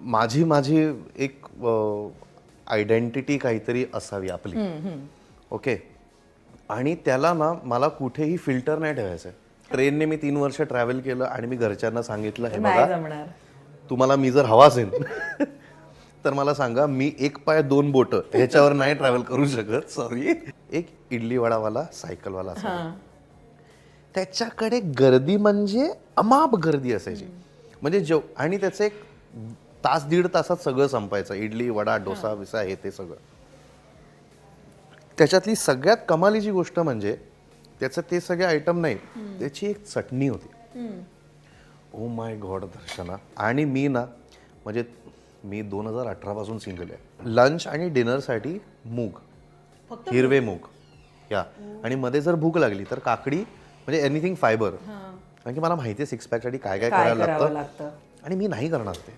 माझी माझी एक आयडेंटिटी काहीतरी असावी आपली. ओके. आणि त्याला ना मला कुठेही फिल्टर नाही ठेवायचं आहे. ट्रेनने मी 3 वर्ष ट्रॅव्हल केलं आणि मी घरच्यांना सांगितलं हे नाही बघा जमणार. तुम्हाला मी जर हवा असेल तर मला सांगा, मी एक पाय 2 बोटं ह्याच्यावर नाही ट्रॅव्हल करू शकत. सॉरी. एक इडली वडावाला सायकलवाला असायचा. त्याच्याकडे गर्दी म्हणजे अमाप गर्दी असायची. म्हणजे आणि त्याचं एक तास दीड तासात सगळं संपायचं. इडली वडा डोसा विसा हे ते सगळं. त्याच्यातली सगळ्यात कमालीची गोष्ट म्हणजे त्याचं ते सगळे आयटम नाही, त्याची एक चटणी होती. ओ माय गॉड दर्शना. आणि मी ना म्हणजे मी 2018 पासून सिंगल आहे. लंच आणि डिनरसाठी मूग, हिरवे मूग या, आणि मध्ये जर भूक लागली तर काकडी, म्हणजे एनिथिंग फायबर. कारण की मला माहिती आहे सिक्स पॅकसाठी काय काय करायला लागतं लागतं. आणि मी नाही करणार ते.